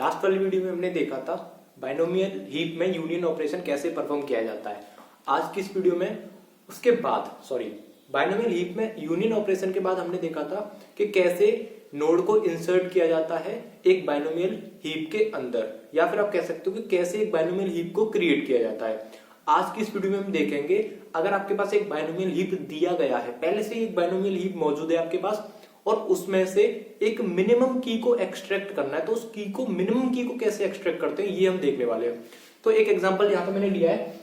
Last वाली video में हमने देखा था बाइनोमियल हीप में यूनियन ऑपरेशन कैसे परफॉर्म किया जाता है। आज की इस वीडियो में बाइनोमियल हीप में यूनियन ऑपरेशन के बाद हमने देखा था कि कैसे नोड को इंसर्ट किया जाता है एक बाइनोमियल हीप के अंदर, या फिर आप कह सकते हो कि कैसे एक बाइनोमियल हीप को क्रिएट किया जाता है। आज की इस वीडियो में हम देखेंगे, अगर आपके पास एक बाइनोमियल हीप दिया गया है, पहले से एक बाइनोमियल हीप मौजूद है आपके पास और उसमें से एक मिनिमम की को एक्सट्रैक्ट करना है, तो उस की को मिनिमम की को कैसे एक्सट्रैक्ट करते हैं ये हम देखने वाले हैं। तो एक एग्जांपल यहाँ पे मैंने लिया है,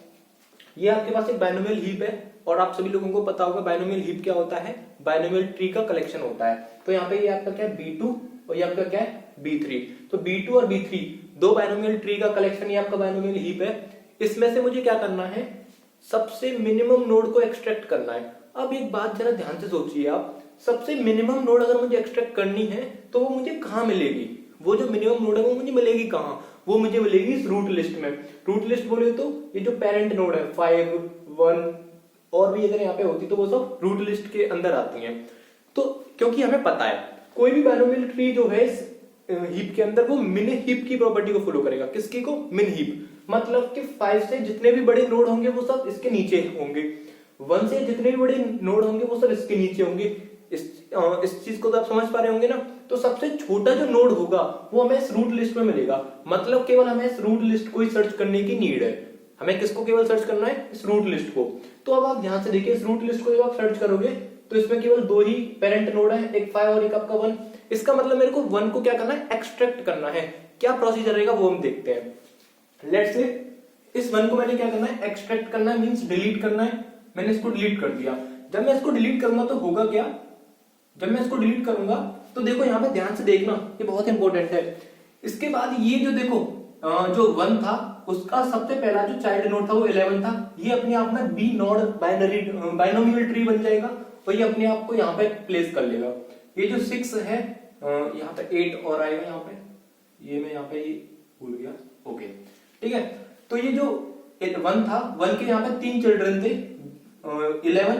ये आपके पास एक बाइनोमियल हीप है और आप सभी लोगों को पता होगा बाइनोमियल हीप क्या होता है, बाइनोमियल ट्री का कलेक्शन होता है। तो यहाँ पे ये आपका क्या है B2 और ये आपका क्या है B3। तो B2 और B3 दो बाइनोमियल ट्री का कलेक्शन, ये आपका बाइनोमियल हीप है। इसमें से मुझे क्या करना है, सबसे मिनिमम नोड को एक्सट्रैक्ट करना है। अब एक बात जरा ध्यान से सोचिए आप, सबसे मिनिमम नोड अगर मुझे एक्सट्रैक्ट करनी है तो वो मुझे कहाँ मिलेगी, वो जो मिनिमम नोड है वो मुझे मिलेगी कहाँ, वो मुझे मिलेगी इस रूट लिस्ट में। रूट लिस्ट बोले तो ये जो पेरेंट नोड है 5, 1 और भी अगर यहाँ पे होती तो वो सब रूट लिस्ट के अंदर आती हैं। तो क्योंकि हमें पता है कोई भी बाइनोमियल ट्री जो है इस हीप के अंदर वो मिन हीप की प्रॉपर्टी को फॉलो करेगा। किसकी को? मिन हीप। मतलब कि 5 से जितने भी बड़े नोड होंगे वो सब इसके नीचे होंगे, 1 से जितने भी बड़े नोड होंगे वो सब इसके नीचे होंगे। इस चीज को तो आप समझ पा रहे होंगे ना। तो सबसे छोटा जो नोड होगा वो हमें इस रूट लिस्ट में मिलेगा। मतलब केवल हमें इस रूट लिस्ट को ही सर्च करने की नीड है। हमें किसको केवल सर्च करना है? इस रूट लिस्ट को। तो अब आप ध्यान से देखिए, इस रूट लिस्ट को जब आप सर्च करोगे तो इसमें केवल दो ही पेरेंट नोड है, एक 5 और एक आपका 1। इसका मतलब मेरे को 1 को क्या करना है, एक्सट्रैक्ट करना है। क्या प्रोसीजर रहेगा वो हम देखते हैं। लेट्स से इस 1 को मैंने क्या करना है, एक्सट्रैक्ट करना है, मींस डिलीट करना है। मैंने इसको डिलीट कर दिया। जब मैं इसको डिलीट करूंगा तो होगा क्या, जब मैं इसको डिलीट करूंगा तो देखो यहाँ पे ध्यान से देखना, ये बहुत इंपॉर्टेंट है। इसके बाद ये जो देखो जो 1 था उसका सबसे पहला जो चाइल्ड नोड था वो 11 था। ये अपने आप में बी नोड बाइनोमियल ट्री बन जाएगा और ये अपने आप को यहाँ पे प्लेस कर लेगा। ये जो 6 है यहाँ पे 8 और आएगा यहाँ पे, ये मैं यहाँ पे ये भूल गया। ओके ठीक है। तो ये जो 1 था, 1 के यहाँ पे 3 चिल्ड्रन थे, 11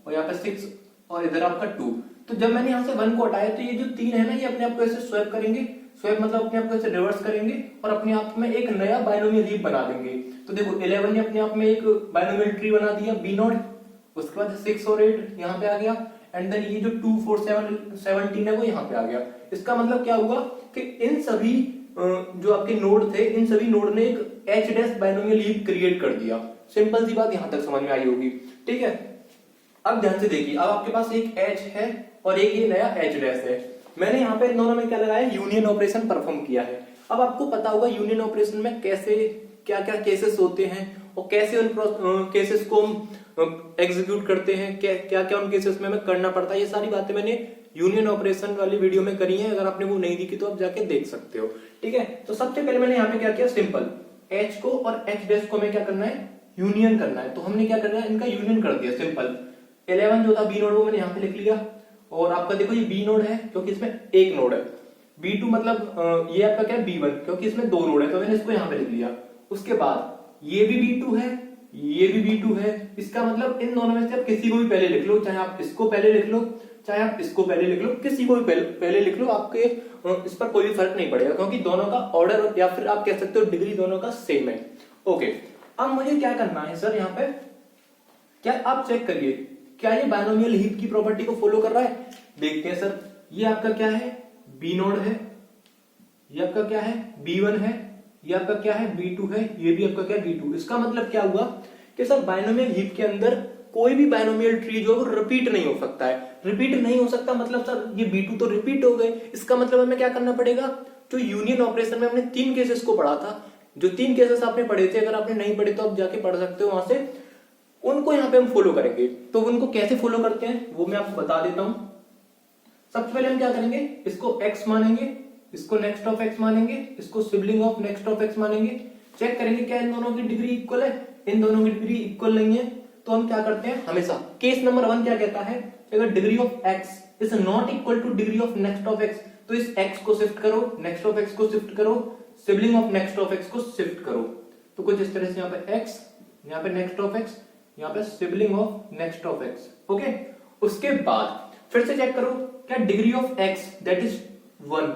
और यहाँ पे 6 और इधर आपका 2। तो जब मैंने यहाँ से 1 को हटाया तो ये जो 3 है ना, ये अपने आप को ऐसे स्वैप करेंगे। स्वैप मतलब अपने आप को ऐसे रिवर्स करेंगे और अपने आप में एक नया बाइनोमियल हीप बना देंगे। तो देखो 11 ने अपने आप में एक बाइनोमियल ट्री बना दिया बी नोड। उसके बाद 6 और 8 यहाँ पे आ गया एंड देन ये जो 2, 4, 7, 17 है वो यहाँ पे आ गया। इसका मतलब क्या हुआ कि इन सभी जो आपके नोड थे, इन सभी नोड ने एक H dash binomial heap create कर दिया। सिंपल सी बात यहाँ तक समझ में आई होगी। ठीक है, अब ध्यान से देखिए, अब आपके पास एक एच है और एक ये नया एच डैश है। मैंने यहाँ पे इन दोनों में क्या लगाया, यूनियन ऑपरेशन परफॉर्म किया है। अब आपको पता होगा यूनियन ऑपरेशन में कैसे क्या क्या केसेस होते हैं और कैसे उन केसेस को हम एग्जीक्यूट करते हैं, क्या क्या उन केसेस में हमें करना पड़ता है। ये सारी बातें मैंने यूनियन ऑपरेशन वाली वीडियो में करी है। अगर आपने वो नहीं देखी तो आप जाके देख सकते हो। ठीक है, तो सबसे पहले मैंने यहाँ पे क्या किया, सिंपल एच को और एच डैश को हमें क्या करना है, यूनियन करना है। तो हमने क्या करना है, इनका यूनियन कर दिया। सिंपल 11 जो था बी नोड वो मैंने यहाँ पे लिख लिया और आपका देखो ये बी नोड है क्योंकि इसमें एक नोड है। B2 मतलब ये आपका क्या है B1 क्योंकि इसमें दो नोड है, तो मैंने इसको यहाँ पे लिख लिया। उसके बाद ये भी B2 है, ये भी B2 है। इसका मतलब इन दोनों में से आप किसी को भी पहले लिख लो, चाहे आप इसको पहले लिख लो, चाहे आप इसको पहले लिख लो, किसी को भी पहले लिख लो, आपके इस पर कोई भी फर्क नहीं पड़ेगा क्योंकि दोनों का ऑर्डर या फिर आप कह सकते हो डिग्री दोनों का सेम है। ओके, अब मुझे क्या करना है सर, यहाँ पे क्या आप चेक करिए क्या ये बाइनोमियल हीप की प्रॉपर्टी को फॉलो कर रहा है। देखते हैं सर, ये आपका क्या है, बी नोड है, ये आपका क्या है B1 है, ये आपका क्या है B2 है, ये भी आपका क्या है B2। इसका मतलब क्या हुआ कि सर बाइनोमियल हीप के अंदर कोई भी बाइनोमियल ट्री जो है वो रिपीट नहीं हो सकता है। रिपीट नहीं हो सकता मतलब सर ये B2 तो रिपीट हो गए। इसका मतलब हमें क्या करना पड़ेगा, जो यूनियन ऑपरेशन में हमने 3 केसेस को पढ़ा था, जो 3 केसेस आपने पढ़े थे, अगर आपने नहीं पढ़े तो आप जाके पढ़ सकते हो वहां से, उनको यहाँ पे हम फॉलो करेंगे। तो उनको कैसे फॉलो करते हैं वो मैं आपको बता देता हूं। सबसे पहले हम क्या करेंगे, इसको x मानेंगे, इसको नेक्स्ट ऑफ x मानेंगे, इसको sibling of next of x मानेंगे। चेक करेंगे क्या इन दोनों की डिग्री इक्वल है। इन दोनों की डिग्री इक्वल नहीं है तो हम क्या करते हैं, हमेशा केस नंबर 1 क्या कहता है, अगर degree of x is not equal two degree of next of x तो इस x को शिफ्ट करो, नेक्स्ट ऑफ x को शिफ्ट करो, sibling of next of x को शिफ्ट करो। तो कुछ इस तरह से यहाँ पे x, यहाँ पे नेक्स्ट ऑफ x, यहाँ पे sibling of next of x। Okay, उसके बाद फिर से चेक करो क्या degree of x that is 1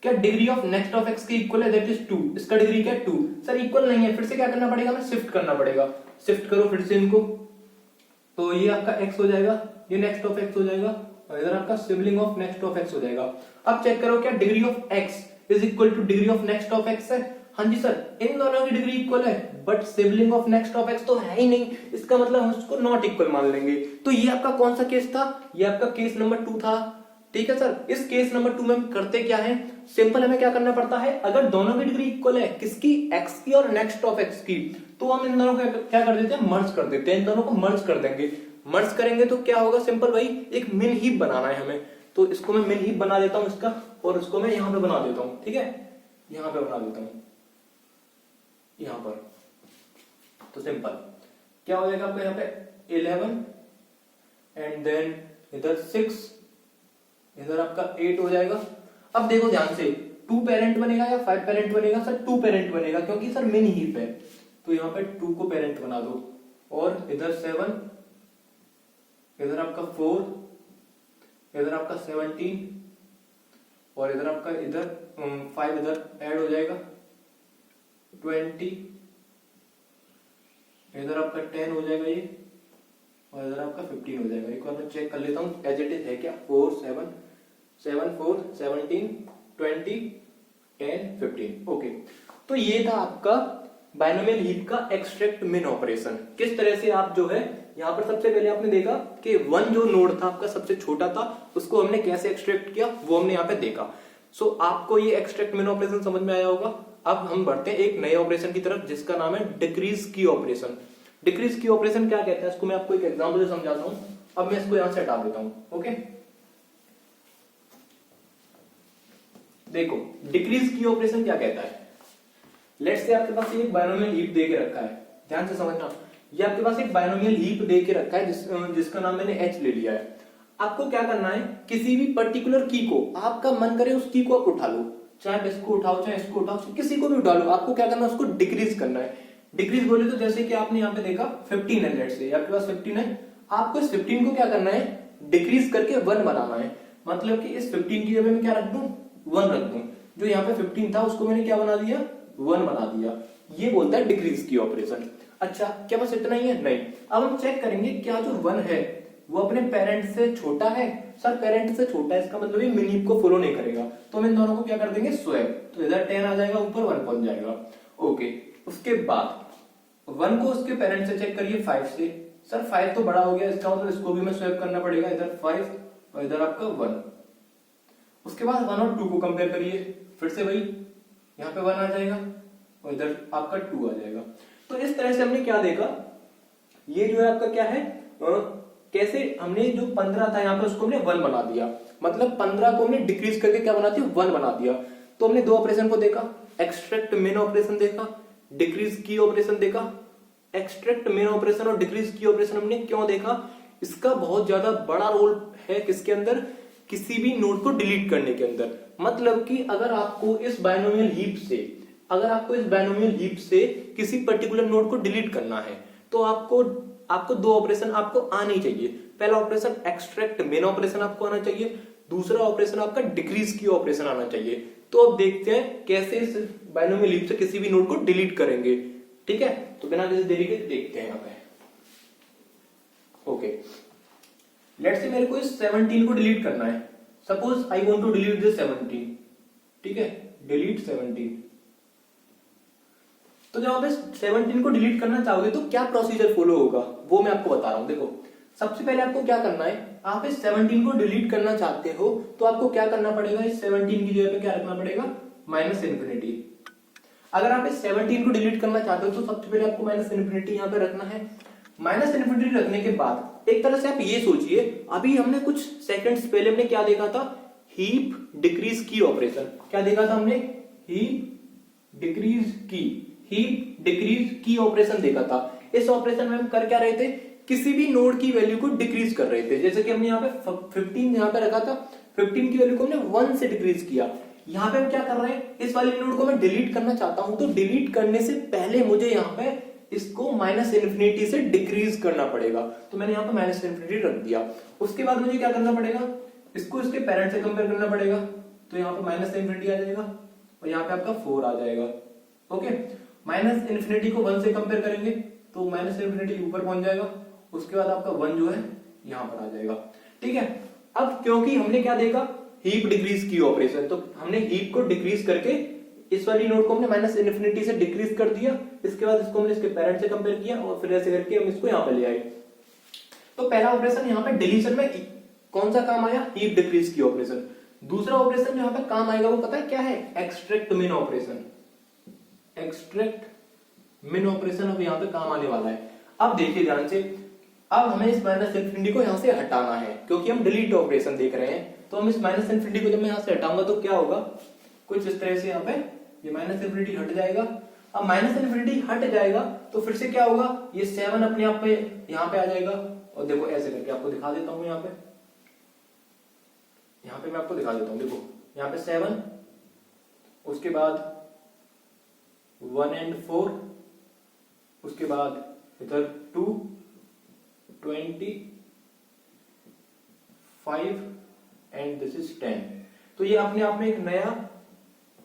क्या degree of next of x के इक्वल है, दैट इज 2। इसका डिग्री क्या है 2। सर इक्वल नहीं है, फिर से क्या करना पड़ेगा, हमें शिफ्ट करना पड़ेगा। शिफ्ट करो फिर से इनको, तो ये आपका x हो जाएगा, ये नेक्स्ट ऑफ x हो जाएगा, और इधर आपका sibling of next of x हो जाएगा। अब चेक करो क्या degree of x is equal two degree of next of x है। हाँ जी सर, इन दोनों की डिग्री इक्वल है, but sibling of next of x तो है ही नहीं, इसका मतलब हम उसको नॉट इक्वल मान लेंगे। तो ये आपका कौन सा केस था, ये आपका केस नंबर 2 था। ठीक है सर, इस केस नंबर 2 में हम करते क्या है, सिंपल हमें क्या करना पड़ता है, अगर दोनों की डिग्री इक्वल है, किसकी, x की और नेक्स्ट ऑफ x की, तो हम इन दोनों को क्या कर देते हैं, मर्ज कर देते हैं, इन दोनों को मर्ज कर देंगे। मर्ज करेंगे तो क्या होगा, सिंपल भाई एक मिन हीप बनाना है हमें, तो इसको मैं मिन हीप बना देता हूं इसका, और इसको मैं यहां पे बना देता हूं। ठीक है, यहां पे बना देता हूं, यहां पर, तो सिंपल क्या हो जाएगा आपका, यहाँ पे 11 एंड देन इधर 6, इधर आपका 8 हो जाएगा। अब देखो ध्यान से, 2 पेरेंट बनेगा या 5 पेरेंट बनेगा, सर 2 पेरेंट बनेगा, क्योंकि सर मिन हीप है, तो यहाँ पे 2 को पेरेंट बना दो, और इधर 7, इधर आपका 4, इधर आपका 17, और इधर आपका इधर 5 इधर ऐड हो जाएगा, 20, इधर आपका 10 हो जाएगा ये, और इधर आपका 15 हो जाएगा। एक बार मैं चेक कर लेता हूँ एज इट इज है क्या, 4 7 7 4 17 20 10 15। ओके, तो ये था आपका बायनोमियल हीप का एक्सट्रैक्ट मिन ऑपरेशन। किस तरह से आप जो है यहाँ पर सबसे पहले आपने देखा कि 1 जो नोड था आपका सबसे छोटा था, उसको हमने कैसे एक्सट्रैक्ट किया वो हमने यहाँ पे देखा। सो आपको ये एक्सट्रैक्ट मिन ऑपरेशन समझ में आया होगा। अब हम बढ़ते हैं एक नए ऑपरेशन की तरफ जिसका नाम है डिक्रीज की ऑपरेशन। डिक्रीज की ऑपरेशन क्या कहता है, इसको मैं आपको एक एग्जांपल से समझाता हूं। अब मैं इसको यहां से हटा देता हूं। ओके, देखो डिक्रीज की ऑपरेशन क्या कहता है। लेट्स से आपके पास एक बायनोमियल हीप दे के रखा है, ध्यान से समझना। ये आपके पास एक बायनोमियल हीप दे के रखा है जिसका नाम मैंने h ले लिया है। आपको क्या करना है, किसी भी पर्टिकुलर की को, आपका मन करे उस की को आप उठा लो, चाहे इसको उठाओ चाहे इसको उठाओ, किसी को भी उठा लो। आपको क्या करना है, उसको डिक्रीज करना है। डिक्रीज बोले तो जैसे कि आपने यहाँ पे देखा 15 है, लेट्स से आपके पास 15 है, आपको इस 15 को क्या करना है, डिक्रीज करके 1 बनाना है। मतलब कि इस 15 की जगह मैं क्या रख दूं, 1 रख दूं। जो यहाँ पे 15 था उसको मैंने क्या बना दिया, 1 बना दिया। ये बोलता है डिक्रीज की ऑपरेशन। अच्छा, क्या बस इतना ही है, नहीं। अब हम चेक करेंगे क्या जो 1 है वो अपने पेरेंट से छोटा है। सर पेरेंट से छोटा है, इसका मतलब ये मिन हीप को फॉलो नहीं करेगा, तो हम इन दोनों को क्या कर देंगे, स्वैप। तो इधर 10 आ जाएगा, ऊपर 1 पहुंच जाएगा। ओके, उसके बाद 1 को उसके पेरेंट से चेक करिए 5 से। सर 5 तो बड़ा हो गया, इसका मतलब इसको भी मैं स्वैप करना पड़ेगा, इधर 5 और इधर आपका 1। उसके बाद 1 और 2 को कंपेयर करिए, फिर से वही, यहाँ पे 1 आ जाएगा और इधर आपका 2 आ जाएगा। तो इस तरह से हमने क्या देखा, ये जो है आपका क्या है, कैसे हमने जो 15 था यहाँ पे उसको हमने 1 बना दिया। मतलब 15 को हमने डिक्रीज करके क्या बना दिया, 1 बना दिया। तो हमने 2 ऑपरेशन को देखा, एक्सट्रैक्ट मिन ऑपरेशन देखा, डिक्रीज की ऑपरेशन देखा। एक्सट्रैक्ट मिन ऑपरेशन और डिक्रीज की ऑपरेशन हमने क्यों देखा, इसका बहुत ज्यादा बड़ा रोल है किसके अंदर, किसी भी नोड को डिलीट करने के अंदर। मतलब कि अगर आपको इस बायनोमियल हीप से किसी पर्टिकुलर नोड को डिलीट करना है, तो आपको 2 ऑपरेशन आपको आने चाहिए। पहला ऑपरेशन एक्सट्रैक्ट मिन ऑपरेशन आपको आना चाहिए, दूसरा ऑपरेशन आपका डिक्रीज की ऑपरेशन आना चाहिए। तो अब देखते हैं कैसे इस बायनोमियल हीप से किसी भी नोड को डिलीट करेंगे। ठीक है, तो बिना किसी देरी के देखते हैं यहाँ पे। ओके, लेट्स से मेरे को इस 17 को डिलीट करना है। Suppose I want to delete this 17। ठीक है, डिलीट 17। तो जब आप इस 17 को डिलीट करना चाहोगे तो क्या प्रोसीजर फॉलो होगा वो मैं आपको बता रहा हूं। देखो, सबसे पहले आपको क्या करना है, आप इस 17 को डिलीट करना चाहते हो तो आपको क्या करना पड़ेगा, इस 17 की जगह पे क्या रखना पड़ेगा, -∞। अगर आप इस 17 को डिलीट करना चाहते हो तो सबसे पहले आपको -∞ यहाँ पे रखना है। -∞ रखने के बाद एक तरह से आप ये सोचिए, अभी हमने कुछ सेकंड्स पहले हमने क्या देखा था, हीप डिक्रीज की ऑपरेशन। क्या देखा था हमने, हीप डिक्रीज की ऑपरेशन देखा था। इस ऑपरेशन में हम कर क्या रहे थे, किसी भी नोड की वैल्यू को डिक्रीज कर रहे थे। जैसे कि हमने यहाँ पे 15 यहाँ पे रखा था, 15 की वैल्यू को हमने 1 से डिक्रीज किया। यहाँ पे हम क्या कर रहे हैं, इस वाले नोड को मैं डिलीट करना चाहता हूं, तो डिलीट करने से पहले मुझे यहाँ पे इसको -∞ से डिक्रीज करना पड़ेगा। तो मैंने यहाँ पे -∞ रख दिया। उसके बाद मुझे क्या करना पड़ेगा, इसको इसके पेरेंट से कंपेयर करना पड़ेगा। तो यहाँ पे माइनस इन्फिनिटी आ जाएगा और यहाँ पे आपका 4 आ जाएगा। ओके, माइनस इन्फिनिटी को 1 से कंपेयर करेंगे तो माइनस इन्फिनिटी ऊपर पहुंच जाएगा, उसके बाद आपका 1 जो है यहाँ पर आ जाएगा। ठीक है, अब क्योंकि हमने क्या देखा, हीप डिक्रीज की ऑपरेशन, तो हमने हीप को डिक्रीज करके इस वाली नोड को हमने माइनस इन्फिनिटी से डिक्रीज कर दिया, इसके बाद इसको हमने इसके पेरेंट से कंपेयर किया और फिर ऐसे करके हम इसको यहाँ पे ले आए। तो पहला ऑपरेशन यहाँ पे डिलीशन में कौन सा काम आया, हीप डिक्रीज की ऑपरेशन। दूसरा ऑपरेशन यहाँ पे काम आएगा वो पता है क्या है, एक्सट्रैक्ट मिन ऑपरेशन। एक्सट्रैक्ट मिन ऑपरेशन अब यहाँ पे काम आने वाला है। अब देखिए ध्यान से, अब हमें इस माइनस इन्फिनिटी को यहाँ से हटाना है क्योंकि हम डिलीट ऑपरेशन देख रहे हैं। तो हम इस माइनस इन्फिनिटी को जब मैं यहाँ से हटाऊंगा तो क्या होगा, कुछ इस तरह से यहाँ पे ये माइनस इन्फिनिटी हट जाएगा। अब माइनस इन्फिनिटी हट जाएगा तो फिर से क्या होगा, ये 7 अपने आप पे यहाँ पे आ जाएगा। और देखो ऐसे करके आपको दिखा देता हूँ, यहाँ पे मैं आपको दिखा देता हूँ। देखो यहाँ पे 7, उसके बाद 1 and 4, उसके बाद इधर 2, 25 एंड दिस इज 10। तो ये अपने आप में एक नया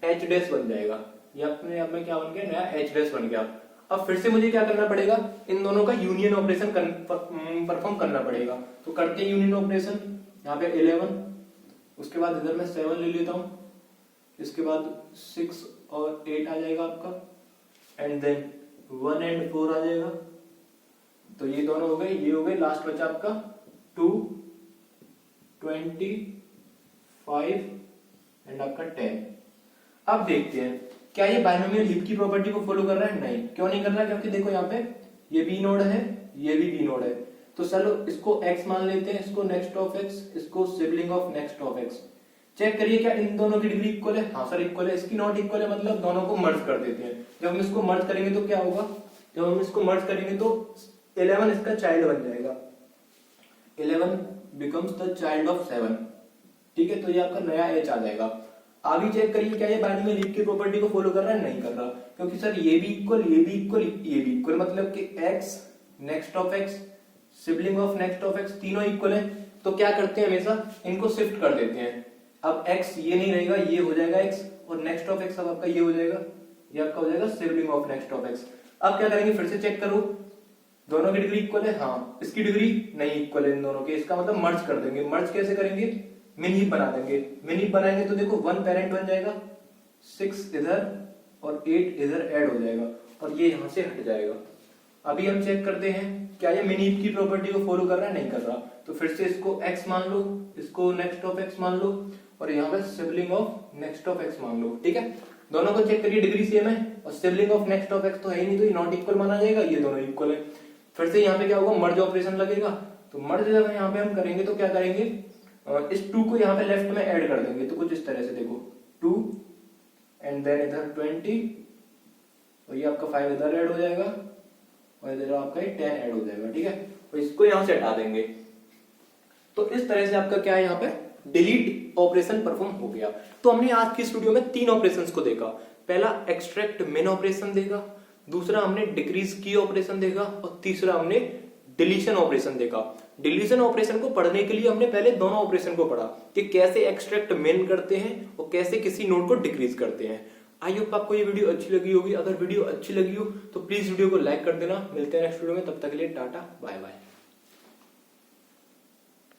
एच डैश बन जाएगा, ये अपने आप में क्या बन गया, नया एच डैश बन गया। अब फिर से मुझे क्या करना पड़ेगा, इन दोनों का यूनियन ऑपरेशन परफॉर्म करना पड़ेगा। तो करते हैं यूनियन ऑपरेशन, यहाँ पे 11, उसके बाद इधर मैं 7 ले लेता हूं, इसके बाद 6 और 8 आ जाएगा आपका, एंड देन 1 and 4 आ जाएगा। तो ये दोनों हो गए, ये हो गए, लास्ट बचा आपका 2, 25 एंड आपका 10। अब देखते हैं क्या ये बाइनोमियल हीप की प्रॉपर्टी को फॉलो कर रहा है, नहीं। क्यों नहीं कर रहा है, क्योंकि देखो यहाँ पे ये बी नोड है, ये भी बी नोड है। तो चलो इसको x मान लेते हैं, इसको नेक्स्ट ऑफ x, इसको sibling of next of x। Check करिए क्या इन दोनों की डिग्री इक्वल है, हाँ सर इक्वल है। इसकी नॉट इक्वल है मतलब दोनों को मर्ज कर देते हैं। जब हम इसको मर्ज करेंगे तो क्या होगा, जब हम इसको मर्ज करेंगे तो 11 इसका चाइल्ड बन जाएगा, 11 बिकम्स द चाइल्ड ऑफ 7। ठीक है, तो ये आपका नया h आ जाएगा। अभी चेक करिए क्या ये बाइनोमियल हीप की प्रॉपर्टी को फॉलो कर रहा है, नहीं कर रहा, क्योंकि सर ये भी इक्वल, ये भी इक्वल, ये भी इक्वल, मतलब कि x next of x sibling of next of x तीनों इक्वल है। तो क्या करते हैं, हमेशा इनको शिफ्ट कर देते हैं। अब x ये नहीं रहेगा, ये हो जाएगा x, और नेक्स्ट ऑफ x अब आपका ये हो जाएगा, ये आपका हो जाएगा sibling of next of x। अब क्या करेंगे, फिर से चेक करो, दोनों की डिग्री इक्वल है, हाँ। इसकी डिग्री नहीं इक्वल है इन दोनों के, इसका मतलब मर्ज कर देंगे। मर्ज कैसे करेंगे, मिन हीप बना देंगे। मिन हीप बनाएंगे तो देखो 1 पेरेंट बन जाएगा, 6 इधर और 8 इधर ऐड हो जाएगा और ये यहां से हट जाएगा। अभी हम चेक करते हैं क्या ये मिन हीप की प्रॉपर्टी को फॉलो कर रहा है, नहीं कर रहा। तो फिर से इसको x मान लो, इसको नेक्स्ट ऑफ x मान लो, और यहाँ पे sibling of next of x मान लो। ठीक है, दोनों को चेक करिए, डिग्री सेम है और sibling of next of x तो है ही नहीं, तो ये नॉट इक्वल माना जाएगा, ये दोनों इक्वल है। फिर से यहाँ पे क्या होगा, मर्ज ऑपरेशन लगेगा। तो मर्ज जब यहाँ पे हम करेंगे तो क्या करेंगे, इस 2 को यहाँ पे लेफ्ट में ऐड कर देंगे। तो कुछ इस तरह से देखो 2 एंड देन इधर 20, और ये आपका 5 इधर ऐड हो जाएगा और इधर आपका 10 ऐड हो जाएगा। ठीक है, तो इसको यहाँ से हटा देंगे। तो इस तरह से आपका क्या है, यहाँ पे डिलीट ऑपरेशन परफॉर्म हो गया। तो हमने आज की स्टूडियो में 3 ऑपरेशंस को देखा। पहला एक्सट्रैक्ट मिन ऑपरेशन देखा, दूसरा हमने डिक्रीज की ऑपरेशन देखा, और तीसरा हमने डिलीशन ऑपरेशन देखा। डिलीशन ऑपरेशन को पढ़ने के लिए हमने पहले दोनों ऑपरेशन को पढ़ा कि कैसे एक्सट्रैक्ट मिन करते हैं और कैसे किसी नोड को डिक्रीज करते हैं। आई होप आपको ये वीडियो अच्छी लगी होगी। अगर वीडियो अच्छी लगी हो तो प्लीज वीडियो को लाइक कर देना। मिलते हैं नेक्स्ट वीडियो में, तब तक के लिए टाटा बाय बाय।